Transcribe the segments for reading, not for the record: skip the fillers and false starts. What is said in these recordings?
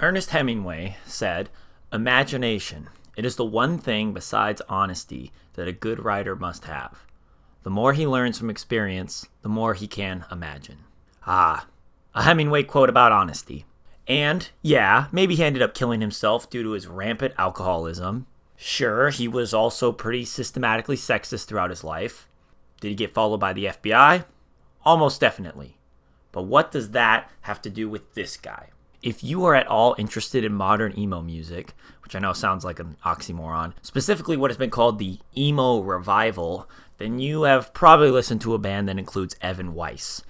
Ernest Hemingway said, "Imagination. It is the one thing besides honesty that a good writer must have. The more he learns from experience, the more he can imagine." Ah, a Hemingway quote about honesty. And, yeah, maybe he ended up killing himself due to his rampant alcoholism. Sure, he was also pretty systematically sexist throughout his life. Did he get followed by the FBI? Almost definitely. But what does that have to do with this guy? If you are at all interested in modern emo music, which I know sounds like an oxymoron, specifically what has been called the emo revival, then you have probably listened to a band that includes Evan Weiss.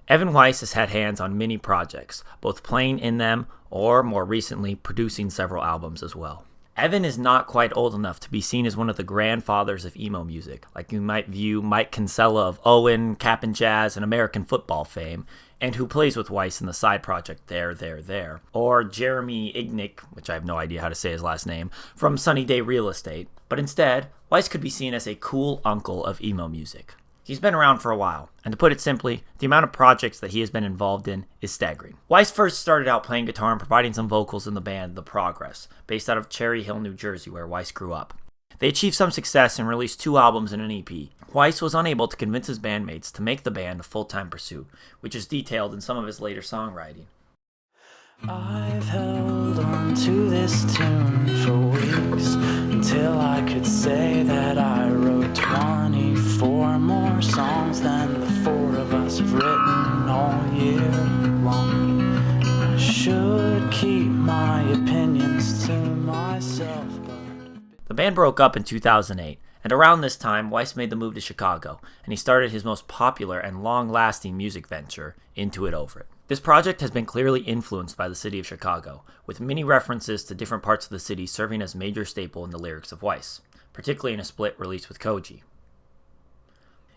Evan Weiss has had hands on many projects, both playing in them or, more recently, producing several albums as well. Evan is not quite old enough to be seen as one of the grandfathers of emo music, like you might view Mike Kinsella of Owen, Cap'n Jazz, and American football fame, and who plays with Weiss in the side project There, or Jeremy Ignick, which I have no idea how to say his last name, from Sunny Day Real Estate. But instead, Weiss could be seen as a cool uncle of emo music. He's been around for a while, and to put it simply, the amount of projects that he has been involved in is staggering. Weiss first started out playing guitar and providing some vocals in the band The Progress, based out of Cherry Hill, New Jersey, where Weiss grew up. They achieved some success and released 2 albums and an EP. Weiss was unable to convince his bandmates to make the band a full-time pursuit, which is detailed in some of his later songwriting. I've held on to this tune for weeks until I could say that I wrote 24 more songs than the 4 of us have written all year long. I should keep my opinions to myself, but... The band broke up in 2008, and around this time, Weiss made the move to Chicago, and he started his most popular and long-lasting music venture, Into It Over It. This project has been clearly influenced by the city of Chicago, with many references to different parts of the city serving as major staple in the lyrics of Weiss, particularly in a split released with Koji.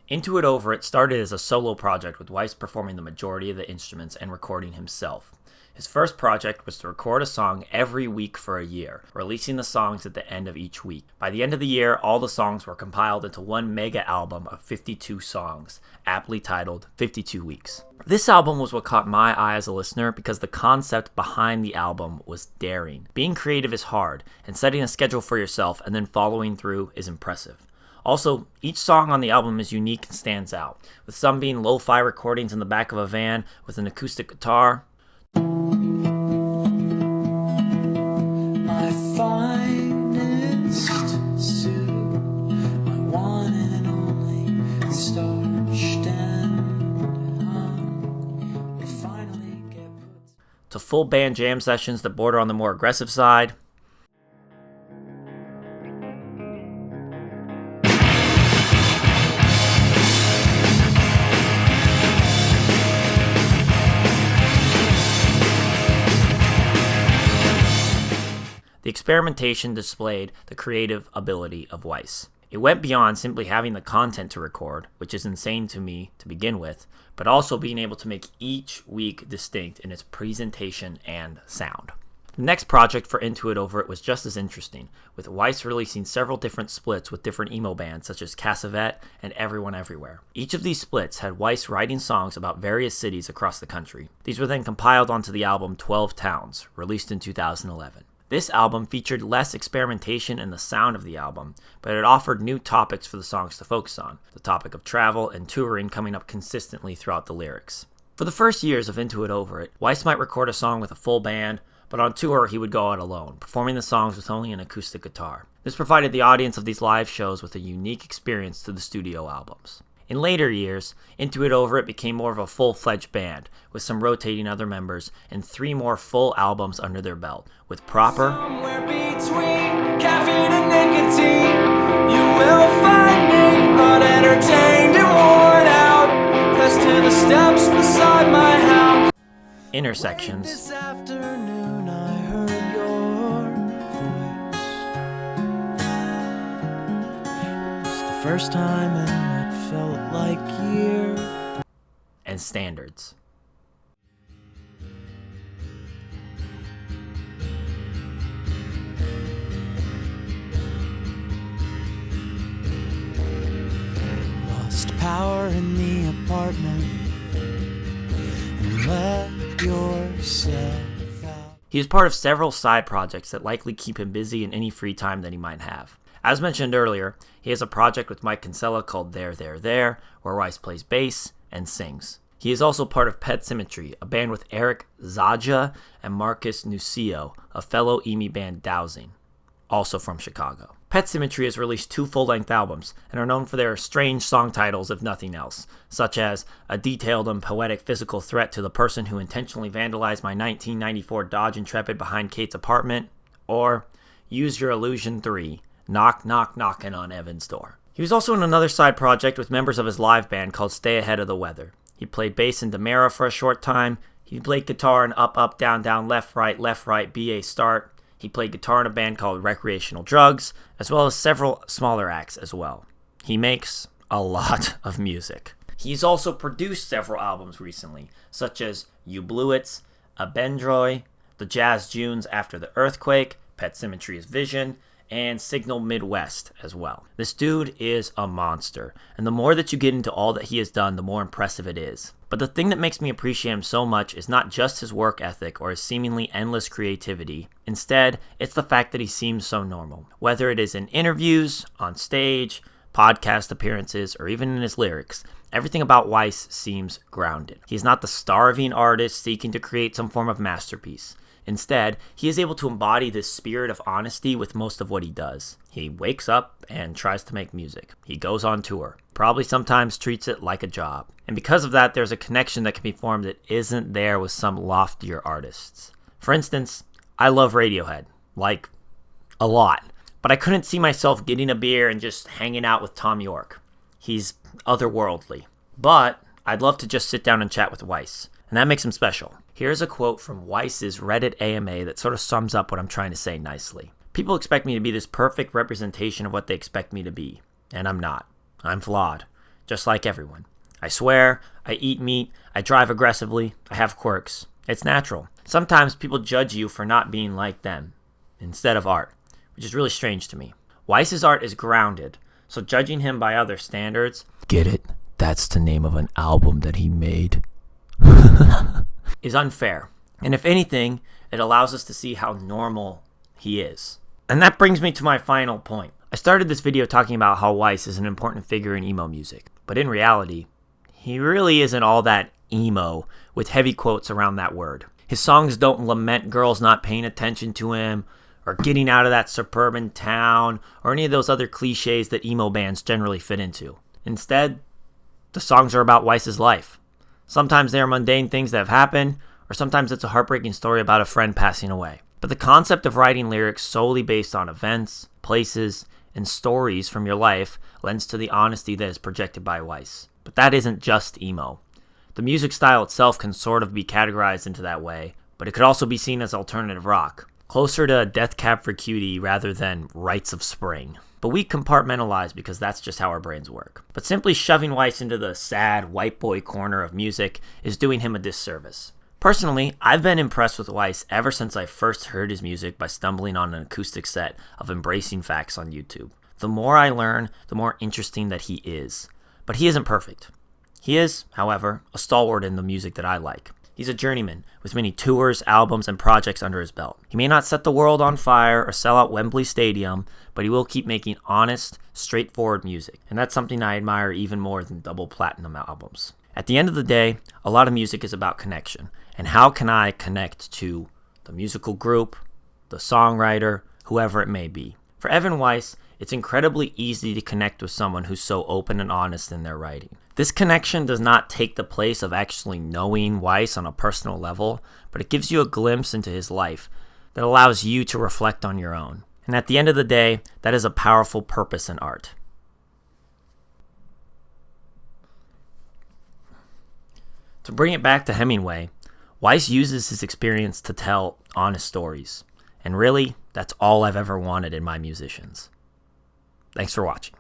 Into It Over It started as a solo project with Weiss performing the majority of the instruments and recording himself. His first project was to record a song every week for a year, releasing the songs at the end of each week. By the end of the year, all the songs were compiled into one mega album of 52 songs, aptly titled 52 Weeks. This album was what caught my eye as a listener because the concept behind the album was daring. Being creative is hard, and setting a schedule for yourself and then following through is impressive. Also, each song on the album is unique and stands out, with some being lo-fi recordings in the back of a van with an acoustic guitar. My finest suit, my one and only starched and hung, will finally get put To full band jam sessions that border on the more aggressive side. The experimentation displayed the creative ability of Weiss. It went beyond simply having the content to record, which is insane to me to begin with, but also being able to make each week distinct in its presentation and sound. The next project for Into It Over It was just as interesting, with Weiss releasing several different splits with different emo bands such as Cassavet and Everyone Everywhere. Each of these splits had Weiss writing songs about various cities across the country. These were then compiled onto the album 12 Towns, released in 2011. This album featured less experimentation in the sound of the album, but it offered new topics for the songs to focus on, the topic of travel and touring coming up consistently throughout the lyrics. For the first years of Into It Over It, Weiss might record a song with a full band, but on tour he would go out alone, performing the songs with only an acoustic guitar. This provided the audience of these live shows with a unique experience to the studio albums. In later years, Into It Over It became more of a full-fledged band, with some rotating other members and 3 more full albums under their belt, with Proper, somewhere between caffeine and nicotine. You will find me unentertained and worn out, pressed to the steps beside my house. Intersections, This afternoon I heard your voice. It's the first time in what felt like years. and Standards. Lost power in the apartment and let yourself out. He is part of several side projects that likely keep him busy in any free time that he might have. As mentioned earlier, he has a project with Mike Kinsella called There, where Weiss plays bass and sings. He is also part of Pet Symmetry, a band with Eric Zaja and Marcus Nucio, a fellow emo band Dowsing, also from Chicago. Pet Symmetry has released 2 full-length albums and are known for their strange song titles, if nothing else, such as A Detailed and Poetic Physical Threat to the Person Who Intentionally Vandalized My 1994 Dodge Intrepid Behind Kate's Apartment, or Use Your Illusion 3, Knock Knock Knockin' on Evan's Door. He was also in another side project with members of his live band called Stay Ahead of the Weather. He played bass in Demera for a short time. He played guitar in Up Up Down Down Left Right BA Start. He played guitar in a band called Recreational Drugs, as well as several smaller acts as well. He makes a lot of music. He's also produced several albums recently, such as You Blew It, Abendroy, The Jazz Junes After the Earthquake, Pet Symmetry's Vision, and Signal Midwest as well. This dude is a monster, and the more that you get into all that he has done, the more impressive it is. But the thing that makes me appreciate him so much is not just his work ethic or his seemingly endless creativity. Instead, it's the fact that he seems so normal. Whether it is in interviews, on stage, podcast appearances, or even in his lyrics, everything about Weiss seems grounded. He's not the starving artist seeking to create some form of masterpiece. Instead, he is able to embody this spirit of honesty with most of what he does. He wakes up and tries to make music. He goes on tour, probably sometimes treats it like a job. And because of that, there's a connection that can be formed that isn't there with some loftier artists. For instance, I love Radiohead, like a lot, but I couldn't see myself getting a beer and just hanging out with Tom York. He's otherworldly. But I'd love to just sit down and chat with Weiss, and that makes him special. Here's a quote from Weiss's Reddit AMA that sort of sums up what I'm trying to say nicely. People expect me to be this perfect representation of what they expect me to be, and I'm not. I'm flawed, just like everyone. I swear, I eat meat, I drive aggressively, I have quirks. It's natural. Sometimes people judge you for not being like them, instead of art, which is really strange to me. Weiss's art is grounded, so judging him by other standards, get it? That's the name of an album that he made. Is unfair. And if anything, it allows us to see how normal he is. And that brings me to my final point. I started this video talking about how Weiss is an important figure in emo music, but in reality, he really isn't all that emo with heavy quotes around that word. His songs don't lament girls not paying attention to him, or getting out of that suburban town, or any of those other cliches that emo bands generally fit into. Instead, the songs are about Weiss's life. Sometimes they are mundane things that have happened, or sometimes it's a heartbreaking story about a friend passing away. But the concept of writing lyrics solely based on events, places, and stories from your life lends to the honesty that is projected by Weiss. But that isn't just emo. The music style itself can sort of be categorized into that way, but it could also be seen as alternative rock, closer to Death Cab for Cutie rather than Rites of Spring. But we compartmentalize because that's just how our brains work. But simply shoving Weiss into the sad white boy corner of music is doing him a disservice. Personally, I've been impressed with Weiss ever since I first heard his music by stumbling on an acoustic set of Embracing Facts on YouTube. The more I learn, the more interesting that he is. But he isn't perfect. He is, however, a stalwart in the music that I like. He's a journeyman with many tours, albums, and projects under his belt. He may not set the world on fire or sell out Wembley Stadium, but he will keep making honest, straightforward music. And that's something I admire even more than double platinum albums. At the end of the day, a lot of music is about connection. And how can I connect to the musical group, the songwriter, whoever it may be? For Evan Weiss, it's incredibly easy to connect with someone who's so open and honest in their writing. This connection does not take the place of actually knowing Weiss on a personal level, but it gives you a glimpse into his life that allows you to reflect on your own. And at the end of the day, that is a powerful purpose in art. To bring it back to Hemingway, Weiss uses his experience to tell honest stories. And really, that's all I've ever wanted in my musicians. Thanks for watching.